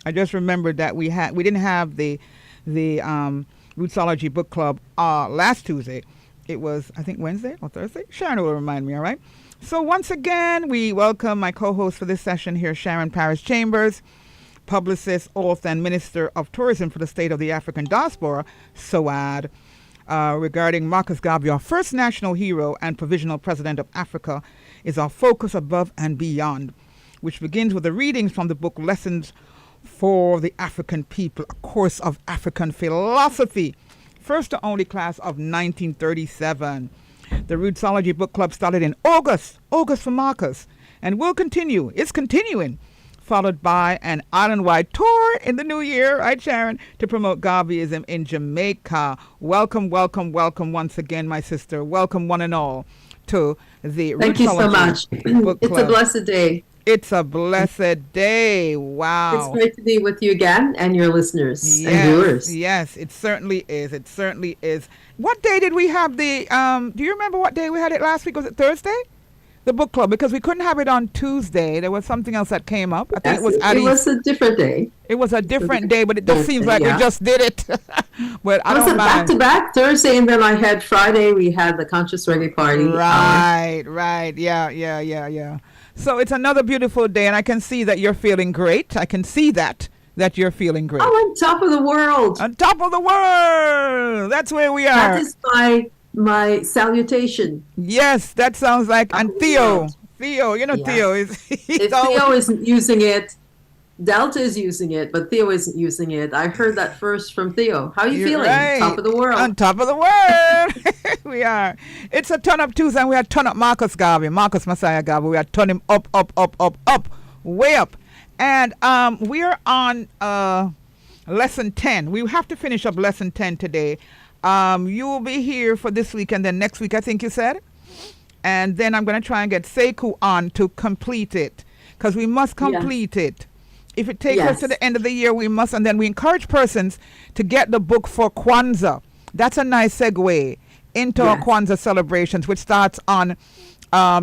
I just remembered that we didn't have the Rootsology book club last Tuesday. It was, I think, Wednesday or Thursday. Sharon will remind me, all right? So once again, we welcome my co-host for this session here, Sharon Paris Chambers, publicist, author, and Minister of Tourism for the State of the African Diaspora, SOAD, regarding Marcus Garvey, our first national hero and provisional president of Africa, is our focus above and beyond, which begins with the readings from the book Lessons for the African People, a course of African philosophy, first to only class of 1937. The Rootsology Book Club started in August for Marcus, and will continue. It's continuing, followed by an island-wide tour in the new year, right, Sharon, to promote Garveyism in Jamaica. Welcome, welcome, welcome once again, my sister. Welcome, one and all, to the Thank you so much. Book It's Club. a blessed day. It's a blessed day. Wow. It's great to be with you again and your listeners and viewers. Yes, it certainly is. It certainly is. What day did we have the, do you remember what day we had it last week? Was it Thursday? The book club, because we couldn't have it on Tuesday. There was something else that came up. I think it was It was a different day. It was a different day, but it just seems like we just did it. But I was don't it mind. back to back Thursday, and then I had Friday. We had the Conscious Reggae Party. Right. Yeah. So it's another beautiful day, and I can see that you're feeling great. I can see that you're feeling great. Oh, on top of the world. On top of the world. That's where we are. That is my salutation. Yes, that sounds like. And Theo, you know, Theo is. If Theo isn't using it, Delta is using it, but Theo isn't using it. I heard that first from Theo. How are you feeling? Right. Top of the world. On top of the world. We are. It's a ton up Tuesday, and we had ton up Marcus Messiah Garvey. We had ton him up, way up. And we are on lesson 10. We have to finish up lesson 10 today. You will be here for this week, and then next week, I think you said. And then I'm going to try and get Sekou on to complete it, because we must complete it. If it takes us to the end of the year, we must. And then we encourage persons to get the book for Kwanzaa. That's a nice segue into our Kwanzaa celebrations, which starts on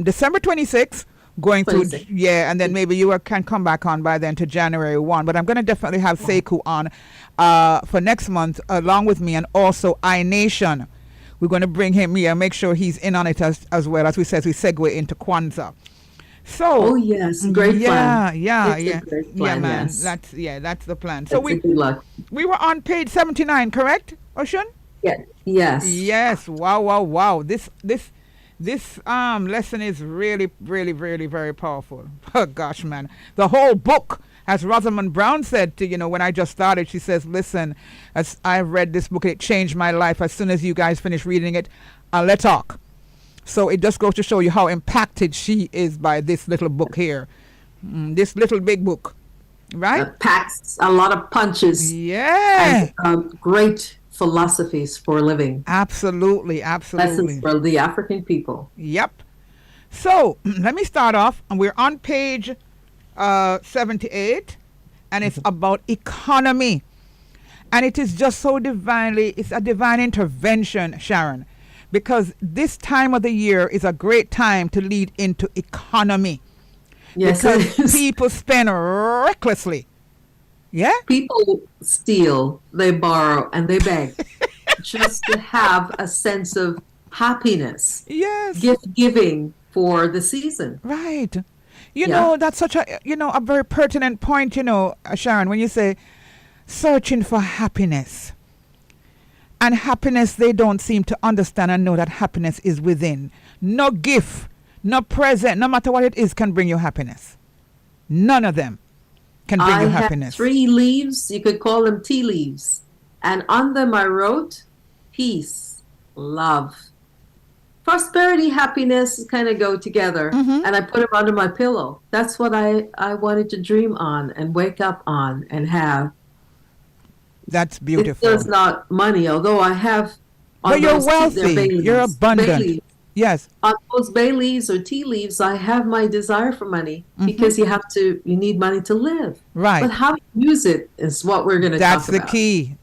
December 26th, going through, and then maybe you can come back on by then to January 1. But I'm going to definitely have Sekou on for next month, along with me, and also iNation. We're going to bring him here, make sure he's in on it as well, as we segue into Kwanzaa. So, great plan. Yeah, great plan, man. yes. That's the plan. So good luck. We were on page 79, correct, Ocean? Yeah. Yes. Yes. Wow. This lesson is really, really, really very powerful. Oh gosh, man. The whole book, as Rosamund Brown said to, when I just started, she says, listen, as I read this book, it changed my life. As soon as you guys finish reading it, let's talk. So it just goes to show you how impacted she is by this little book here. This little big book, right? Packs a lot of punches. Yeah. And, great philosophies for living. Absolutely. Lessons for the African people. Yep. So let me start off, and we're on page 78, and it's about economy. And it is just so it's a divine intervention, Sharon, because this time of the year is a great time to lead into economy. Yes, because people spend recklessly. Yeah? People steal, they borrow, and they beg just to have a sense of happiness. Yes. Gift giving for the season. Right. You know, that's such a very pertinent point, Sharon, when you say searching for happiness. And happiness, they don't seem to understand and know that happiness is within. No gift, no present, no matter what it is, can bring you happiness. None of them can bring you happiness. I have 3 leaves, you could call them tea leaves. And on them I wrote peace, love. Prosperity, happiness kind of go together. Mm-hmm. And I put them under my pillow. That's what I wanted to dream on and wake up on and have. That's beautiful. It does not money, although I have. But you're wealthy. You're abundant. Yes. On those bay leaves or tea leaves, I have my desire for money because you need money to live. Right. But how to use it is what we're going to talk about.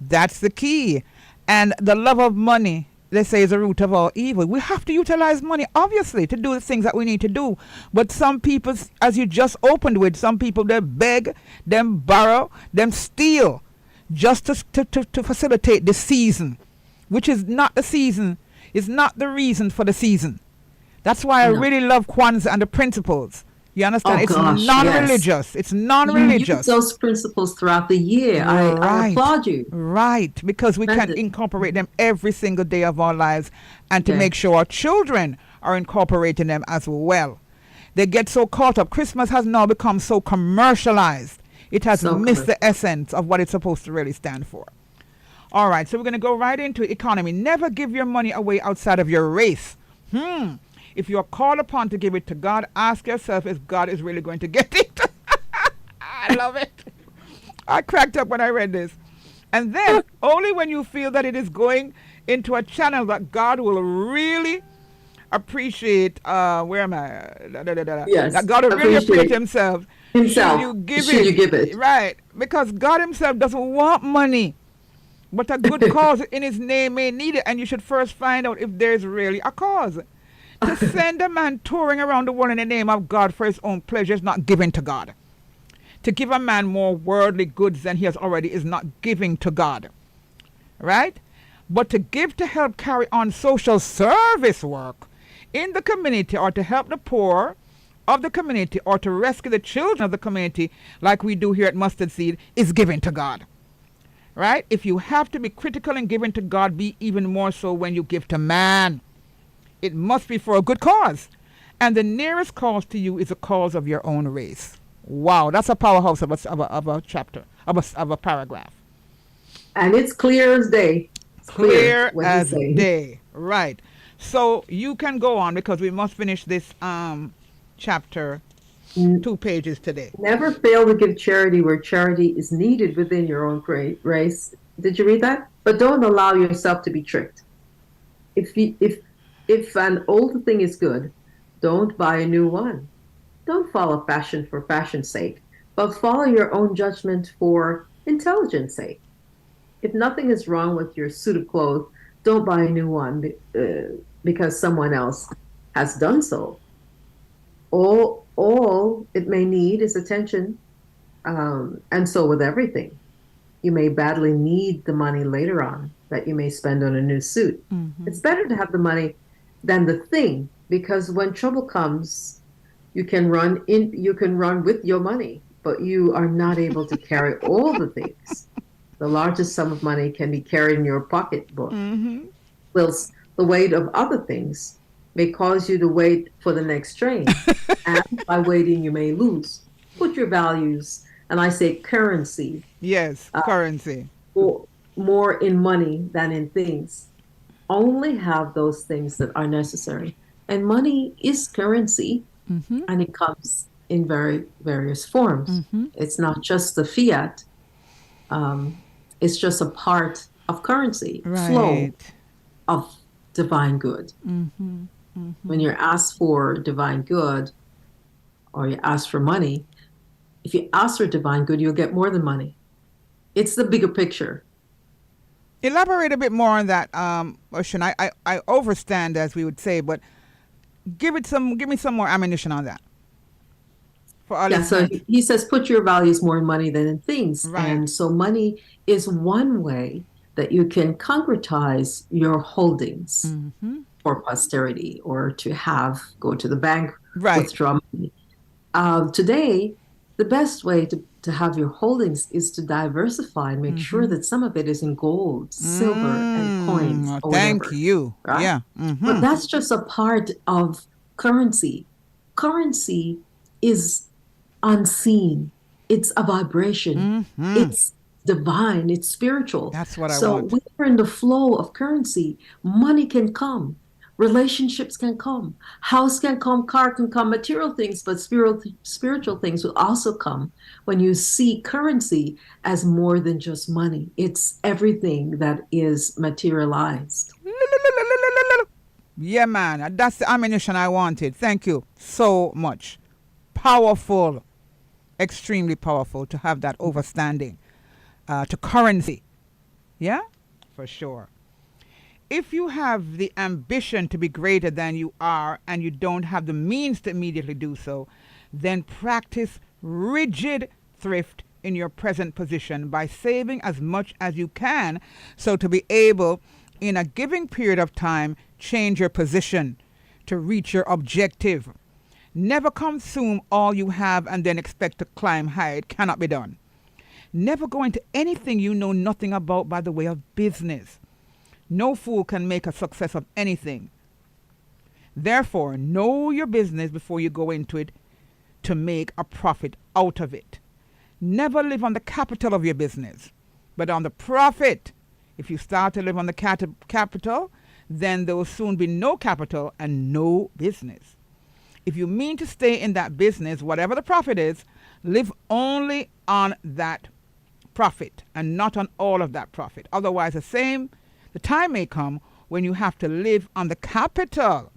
That's the key. And the love of money they say is the root of all evil. We have to utilize money, obviously, to do the things that we need to do. But some people, as you just opened with, some people, they beg, them borrow, them steal, just to facilitate the season, which is not the season, is not the reason for the season. That's why I No. really love Kwanzaa and the principles. You understand? Oh, It's gosh, non-religious. It's You use non-religious. those principles throughout the year. I Right. applaud you. Right, because we can Splendid. incorporate them every single day of our lives, and to Yeah. make sure our children are incorporating them as well. They get so caught up. Christmas has now become so commercialized. It has So missed the essence of what it's supposed to really stand for. All right, so we're going to go right into economy. Never give your money away outside of your race. If you are called upon to give it to God, ask yourself if God is really going to get it. I love it. I cracked up when I read this. And then only when you feel that it is going into a channel that God will really appreciate, where am I? Yes, That God will really appreciate appreciate himself. Himself. Should you give Should it? you give it? Right. Because God himself doesn't want money. But a good cause in his name may need it. And you should first find out if there's really a cause. To send a man touring around the world in the name of God for his own pleasure is not giving to God. To give a man more worldly goods than he has already is not giving to God. Right? But to give to help carry on social service work in the community, or to help the poor of the community, or to rescue the children of the community, like we do here at Mustard Seed, is giving to God. Right? If you have to be critical in giving to God, be even more so when you give to man. It must be for a good cause. And the nearest cause to you is a cause of your own race. Wow, that's a powerhouse of a chapter, of a paragraph. And it's clear as day. It's Clear what you as say. day. Right. So you can go on, because we must finish this chapter, 2 pages today. Never fail to give charity where charity is needed within your own race. Did you read that? But don't allow yourself to be tricked. If an old thing is good, don't buy a new one. Don't follow fashion for fashion's sake, but follow your own judgment for intelligence sake. If nothing is wrong with your suit of clothes, don't buy a new one because someone else has done so. All it may need is attention, and so with everything. You may badly need the money later on that you may spend on a new suit. Mm-hmm. It's better to have the money than the thing, because when trouble comes, you can run with your money, but you are not able to carry all the things. The largest sum of money can be carried in your pocketbook, whilst the weight of other things may cause you to wait for the next train. And by waiting, you may lose. Put your values, and I say currency. Yes, currency. More in money than in things. Only have those things that are necessary. And money is currency, and it comes in various forms. It's not just the fiat. It's just a part of currency, flow of divine good. When you're asked for divine good, or you ask for money, if you ask for divine good, you'll get more than money. It's the bigger picture. Elaborate a bit more on that, Ocean. I overstand, as we would say, but give me some more ammunition on that. For our So listeners. he says, put your values more in money than in things. Right. And so money is one way that you can concretize your holdings for posterity, or to go to the bank, withdraw money. Today, the best way to have your holdings is to diversify and make sure that some of it is in gold, silver, and coins. Or Thank whatever, you. right? Yeah. But that's just a part of currency. Currency is unseen. It's a vibration. It's divine. It's spiritual. That's what I want. So when we're in the flow of currency, money can come. Relationships can come. House can come. Car can come. Material things, but spiritual things will also come when you see currency as more than just money. It's everything that is materialized. Yeah, man. That's the ammunition I wanted. Thank you so much. Powerful. Extremely powerful to have that overstanding to currency. Yeah? For sure. if you have the ambition to be greater than you are and you don't have the means to immediately do so, then practice rigid thrift in your present position by saving as much as you can so to be able, in a given period of time, change your position to reach your objective. Never consume all you have and then expect to climb high. It cannot be done. Never go into anything you know nothing about by the way of business. No fool can make a success of anything. Therefore, know your business before you go into it to make a profit out of it. Never live on the capital of your business, but on the profit. If you start to live on the capital, then there will soon be no capital and no business. If you mean to stay in that business, whatever the profit is, live only on that profit and not on all of that profit. Otherwise, the time may come when you have to live on the capital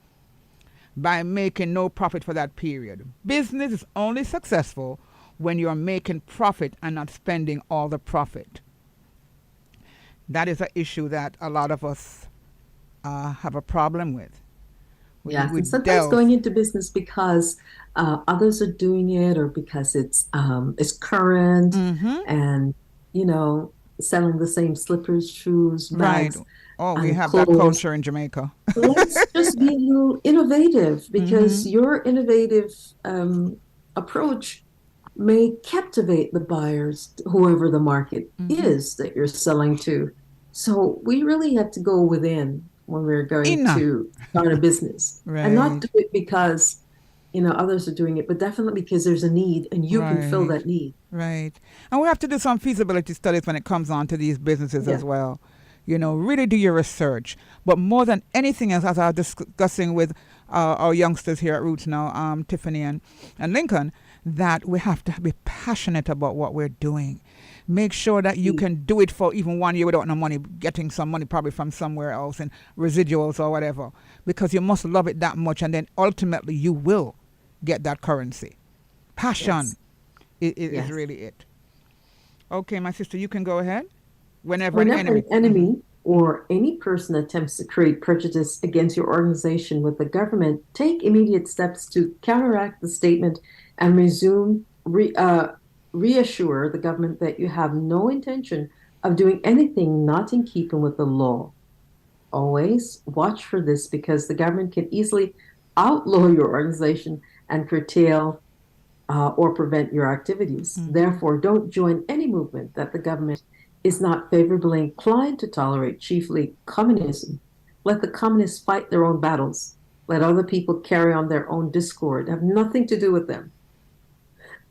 by making no profit for that period. Business is only successful when you're making profit and not spending all the profit. That is an issue that a lot of us have a problem with. Yes, and sometimes going into business because others are doing it, or because it's current, and selling the same slippers, shoes, bags, right. Oh, we and have that clothes. culture in Jamaica. Let's just be a little innovative, because your innovative approach may captivate the buyers, whoever the market is that you're selling to. So we really have to go within when we're going to start a business, Right. and not do it because others are doing it, but definitely because there's a need and you can fill that need. Right. And we have to do some feasibility studies when it comes on to these businesses as well. Really do your research. But more than anything else, as I was discussing with our youngsters here at Roots now, Tiffany and Lincoln, that we have to be passionate about what we're doing. Make sure that you can do it for even 1 year without no money, getting some money probably from somewhere else and residuals or whatever, because you must love it that much, and then ultimately you will get that currency. Passion is really it. Okay, my sister, you can go ahead. Whenever an enemy or any person attempts to create prejudice against your organization with the government, take immediate steps to counteract the statement and reassure the government that you have no intention of doing anything not in keeping with the law. Always watch for this, because the government can easily outlaw your organization and curtail or prevent your activities. Therefore, don't join any movement that the government is not favorably inclined to tolerate, chiefly communism. Let the communists fight their own battles. Let other people carry on their own discord. Have nothing to do with them.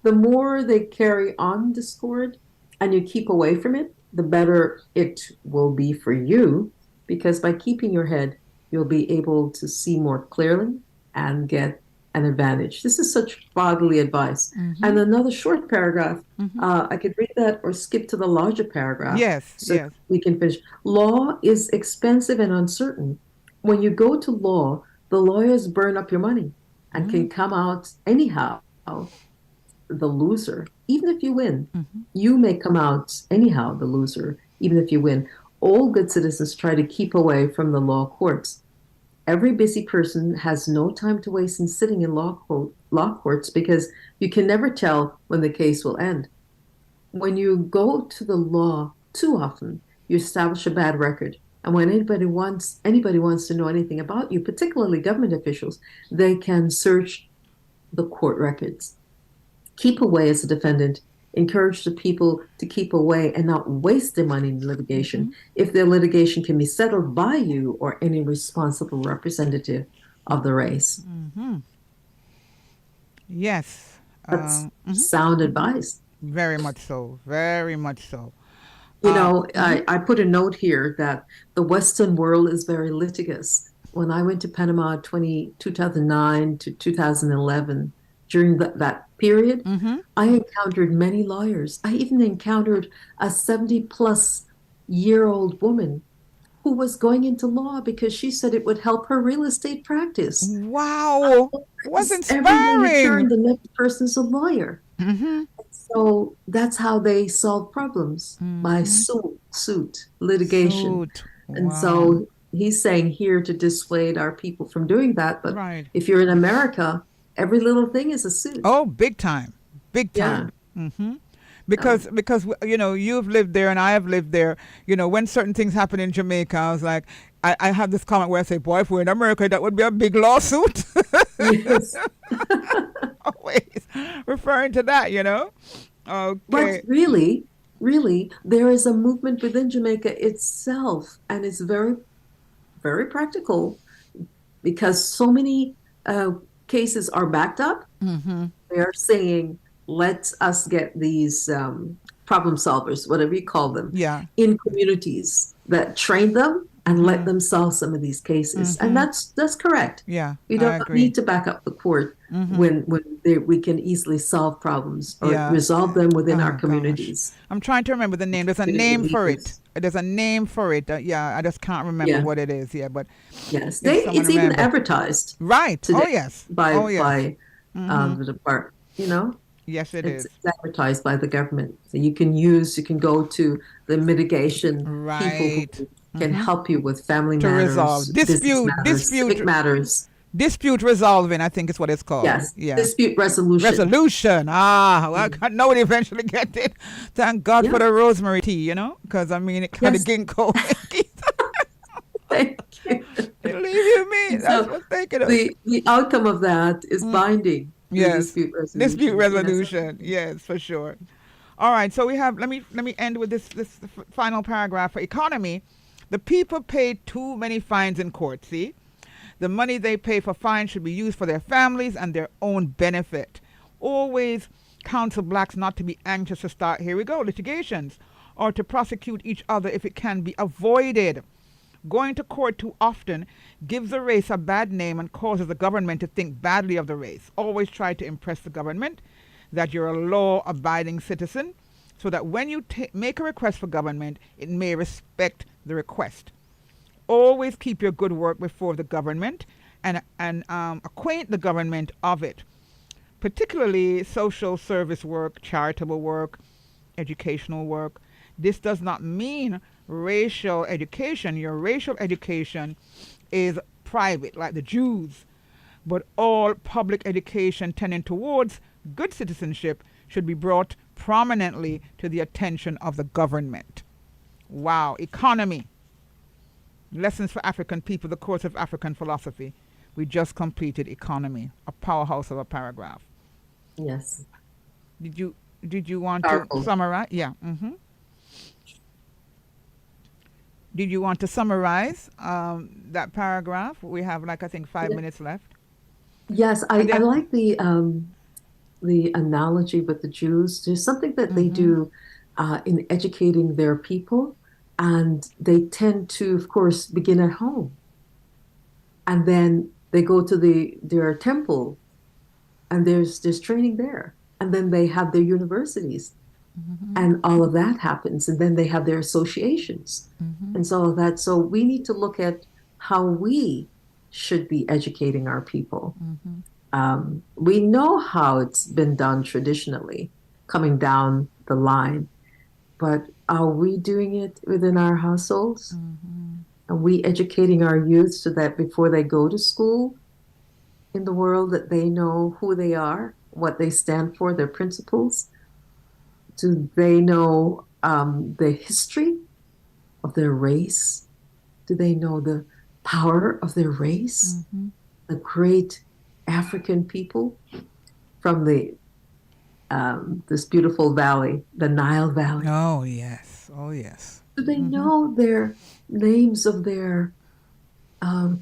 The more they carry on discord and you keep away from it, the better it will be for you, because by keeping your head, you'll be able to see more clearly and get an advantage. This is such fatherly advice. And another short paragraph, I could read that or skip to the larger paragraph. Yes. We can finish. Law is expensive and uncertain. When you go to law, the lawyers burn up your money and can come out anyhow the loser. Even if you win, you may come out anyhow the loser, even if you win. All good citizens try to keep away from the law courts. Every busy person has no time to waste in sitting in law courts, because you can never tell when the case will end. When you go to the law too often, you establish a bad record. And when anybody wants to know anything about you, particularly government officials, they can search the court records. Keep away as a defendant. Encourage the people to keep away and not waste their money in litigation if their litigation can be settled by you or any responsible representative of the race. Yes. That's sound advice. Very much so. Very much so. I put a note here that the Western world is very litigious. When I went to Panama 2009 to 2011, during that period, I encountered many lawyers. I even encountered a 70-plus-year-old woman who was going into law because she said it would help her real estate practice. Wow. What's inspiring. Everywhere you turn, the next person's a lawyer. So that's how they solve problems, by suit, litigation. Wow. And so he's saying here to dissuade our people from doing that. But Right. if you're in America, every little thing is a suit. Oh, big time. Big Yeah. time. Hmm. So, Because you've lived there and I have lived there. When certain things happen in Jamaica, I was like, I have this comment where I say, boy, if we're in America, that would be a big lawsuit. yes. Always referring to that. But Okay. really, really, there is a movement within Jamaica itself, and it's very, very practical because so many uh, cases are backed up. Mm-hmm. They're saying, let us get these problem solvers, whatever you call them, Yeah. in communities that train them and let Mm-hmm. them solve some of these cases. And Mm-hmm. that's correct. Yeah, We I don't agree. need to back up the court Mm-hmm. when we can easily solve problems or Yeah. resolve them within our Oh gosh, communities. I'm trying to remember the name. There's a Community name for it. leaders. There's a name for it. Yeah, I just can't remember Yeah. what it is. Yeah, but Yes, if someone it's even remember, advertised right? Oh today yes. Oh yes. by Mm-hmm. the department. You know, Yes, it it's is. advertised by the government. So you can go to the mitigation people who Right. can Mm-hmm. help you with family To matters, resolve business dispute, matters, civic matters. dispute resolving. I think is what it's called. Yes, Yeah. dispute resolution. Resolution. Ah, well, Mm. I know it eventually get it. Thank God for Yeah. the rosemary tea, because I mean it kind of Yes. ginkgo. Thank you. Believe you me, And that's so what's taking us. the outcome of that is Mm. binding through Yes. dispute Dispute resolution. Yes. resolution. Yes, for sure. All right. So we have. Let me end with this final paragraph for economy. The people pay too many fines in court. See, the money they pay for fines should be used for their families and their own benefit. Always counsel blacks not to be anxious to start. Here we go. Litigations or to prosecute each other if it can be avoided. Going to court too often gives the race a bad name and causes the government to think badly of the race. Always try to impress the government that you're a law-abiding citizen so that when you make a request for government, it may respect the request. Always keep your good work before the government and acquaint the government of it, particularly social service work, charitable work, educational work. This does not mean racial education. Your racial education is private, like the Jews, but all public education tending towards good citizenship should be brought prominently to the attention of the government. Wow. Economy. Lessons for African people, the course of African philosophy. We just completed economy, a powerhouse of a paragraph. Yes. Did you want to Powerful. summarize? Yeah. Did you want to summarize that paragraph? We have like I think 5 minutes left. Yes, And I then like the analogy with the Jews. There's something that they mm-hmm, do in educating their people, and they tend to, of course, begin at home, and then they go to their temple, and there's training there, and then they have their universities, mm-hmm, and all of that happens, and then they have their associations, mm-hmm, and so that so we need to look at how we should be educating our people. mm-hmm, We know how it's been done traditionally, coming down the line, but are we doing it within our households? mm-hmm. Are we educating our youth so that before they go to school in the world that they know who they are, what they stand for, their principles? Do they know the history of their race? Do they know the power of their race? Mm-hmm. The great African people from the this beautiful valley, the Nile Valley. Oh yes. Oh yes. Do they Mm-hmm. know their names of their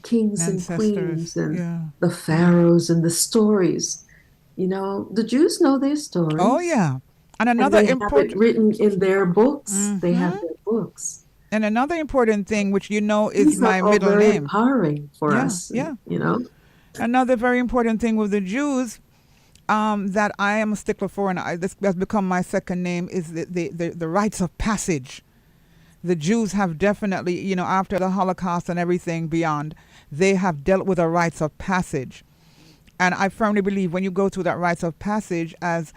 kings and Ancestors. queens and Yeah. the pharaohs and the stories? You know, the Jews know their Oh stories, yeah. And and another they have it important. written in their books. They have Mm-hmm. their books. And another important thing, which is These are my all middle very name. empowering for Yeah. us, Yeah. you know. Another very important thing with the Jews that I am a stickler for, and this has become my second name, is the rites of passage. The Jews have definitely, after the Holocaust and everything beyond, they have dealt with the rites of passage. And I firmly believe when you go through that rites of passage as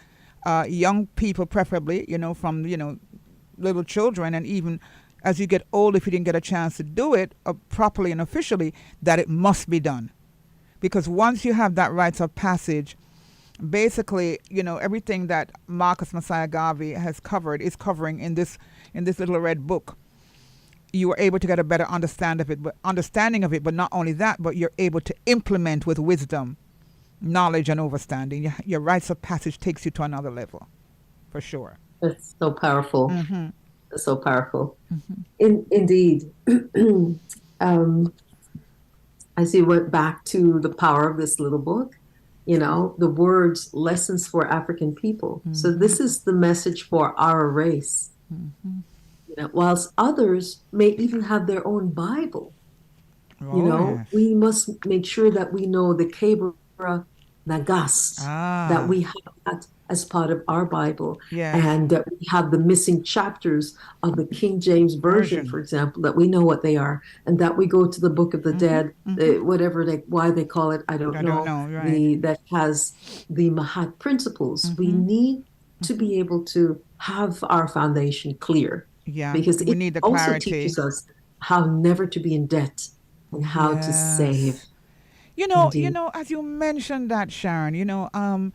young people, preferably, from, little children and even as you get old, if you didn't get a chance to do it properly and officially, that it must be done. Because once you have that rites of passage, basically, everything that Marcus Messiah Garvey has covered is covering in this little red book. You are able to get a better understanding of it, but not only that, but you're able to implement with wisdom, knowledge, and understanding. Your rites of passage takes you to another level, for sure. It's so powerful. Mm-hmm. It's so powerful. Mm-hmm. Indeed. As you went back to the power of this little book, the words, lessons for African people. Mm-hmm. So this is the message for our race. Mm-hmm. Whilst others may even have their own Bible, Yes. we must make sure that we know the Kebra Nagas, that we have that as part of our Bible, and that we have the missing chapters of the King James Version, for example, that we know what they are, and that we go to the Book of the Dead, why they call it, I don't know, right. that has the Mahat principles. We need to be able to have our foundation clear, because we it need the also clarity. teaches us how never to be in debt and how to save. As you mentioned that, Sharon,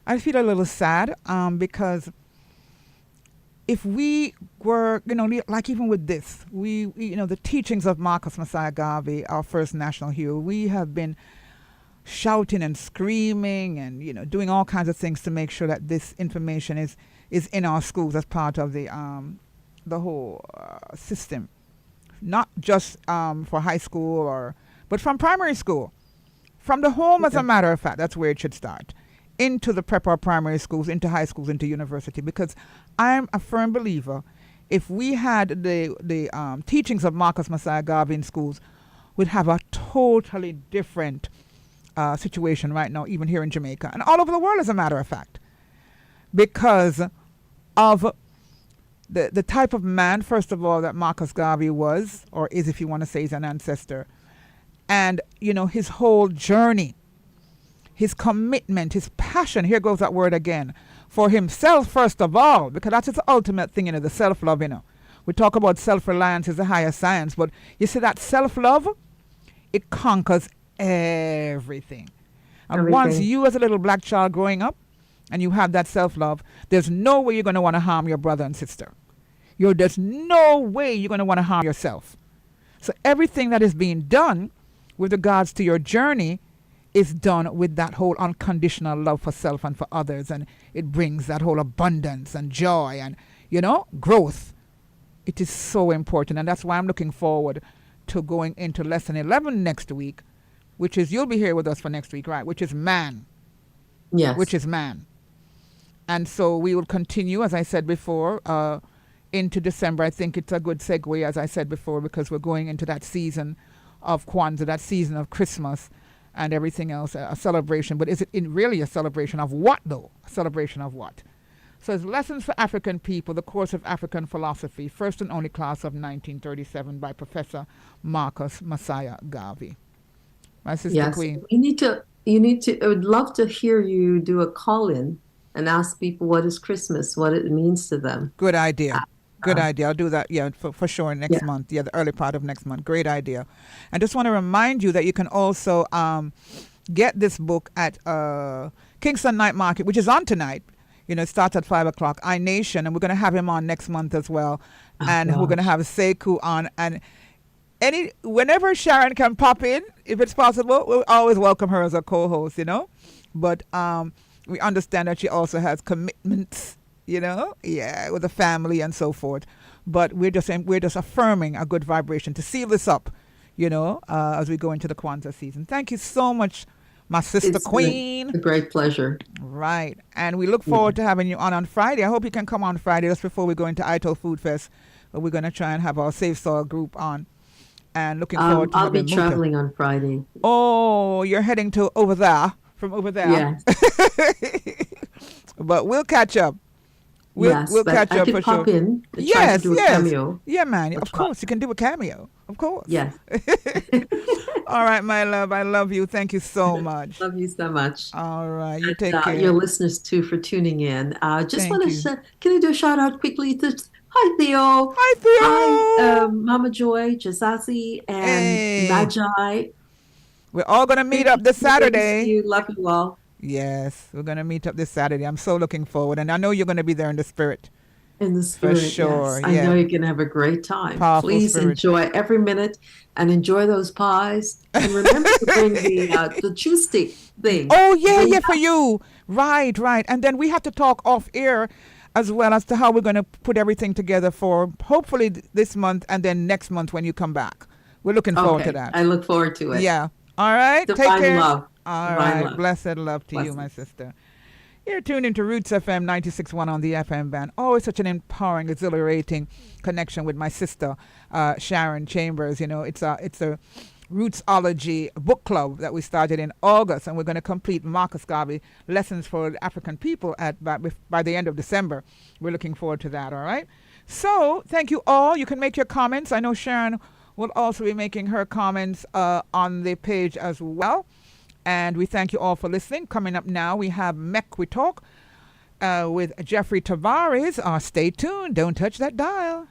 I feel a little sad because if we were, like even with this, we the teachings of Marcus Messiah Garvey, our first national hero, we have been shouting and screaming and doing all kinds of things to make sure that this information is in our schools as part of the whole system, not just for high school but from primary school, from the home. As a matter of fact, that's where it should start, into the prep or primary schools, into high schools, into university, because I'm a firm believer if we had the teachings of Marcus Messiah Garvey in schools, we'd have a totally different situation right now, even here in Jamaica and all over the world, as a matter of fact, because of the type of man, first of all, that Marcus Garvey was, or is, if you want to say he's an ancestor, and his whole journey, his commitment, his passion, here goes that word again, for himself first of all, because that's his ultimate thing, the self-love. We talk about self-reliance is a higher science, but you see that self-love, it conquers everything. And once you, as a little black child growing up, and you have that self-love, there's no way you're going to want to harm your brother and sister. There's no way you're going to want to harm yourself. So everything that is being done with regards to your journey is done with that whole unconditional love for self and for others, and it brings that whole abundance and joy and growth. It is so important, and that's why I'm looking forward to going into lesson 11 next week, which is, you'll be here with us for next week, right? Which is man. Yes. Which is man. And so we will continue, as I said before, into December. I think it's a good segue, as I said before, because we're going into that season of Kwanzaa, that season of Christmas and everything else, a celebration. But is it really a celebration of what, though? A celebration of what? So it's Lessons for African People, the Course of African Philosophy, first and only class of 1937 by Professor Marcus Messiah Garvey. My sister Queen. You need to, I would love to hear you do a call-in and ask people what is Christmas, what it means to them. Good idea. Good idea. I'll do that, for sure next month. The early part of next month. Great idea. I just want to remind you that you can also get this book at Kingston Night Market, which is on tonight. It starts at 5 o'clock. iNation, and we're going to have him on next month as well. We're going to have Sekou on. And whenever Sharon can pop in, if it's possible, we'll always welcome her as a co-host, But we understand that she also has commitments, with the family and so forth. But we're just affirming a good vibration to seal this up, as we go into the Kwanzaa season. Thank you so much, my sister Queen. A great pleasure. Right. And we look forward to having you on Friday. I hope you can come on Friday just before we go into Ito Food Fest. But we're going to try and have our Safe Soil group on. And looking forward to I'll having be traveling on Friday. Oh, you're heading to over there, from over there. Yes. But we'll catch up. We'll catch up for pop sure. In and try to do a cameo. Yeah, man. Of course, you can do a cameo. Of course. Yes. All right, my love. I love you. Thank you so much. Love you so much. All right. You take care. Your listeners, too, for tuning in. Just want to say, can I do a shout out quickly Hi, Theo. Hi, Hi, Theo. Mama Joy, Jazazi, and Hey, Magi. we're all gonna meet Good to up this see you. Good to see Saturday. you. Love you all Yes, we're gonna meet up this Saturday. I'm so looking forward, and I know you're gonna be there in the spirit in the for spirit. sure. Yes, I know Yeah, you're going to have a great time. powerful Please spirit. enjoy every minute and enjoy those pies. And remember to bring the chew stick thing. Oh yeah, Bring yeah, for you. Right, right. And then we have to talk off air as well as to how we're going to put everything together for hopefully this month and then next month when you come back. We're looking forward to Okay, that. I look forward to it. Yeah. All right. Take Divine care. love. All Divine right. love. Blessed love to you, my Blessings. sister. You're tuned into Roots FM 96.1 on the FM band. Always such an empowering, exhilarating connection with my sister, Sharon Chambers. You know, it's a Rootsology book club that we started in August, and we're going to complete Marcus Garvey Lessons for African People by the end of December. We're looking forward to that, all right? So, thank you all. You can make your comments. I know Sharon will also be making her comments on the page as well. And we thank you all for listening. Coming up now, we have Mech We Talk with Jeffrey Tavares. Stay tuned. Don't touch that dial.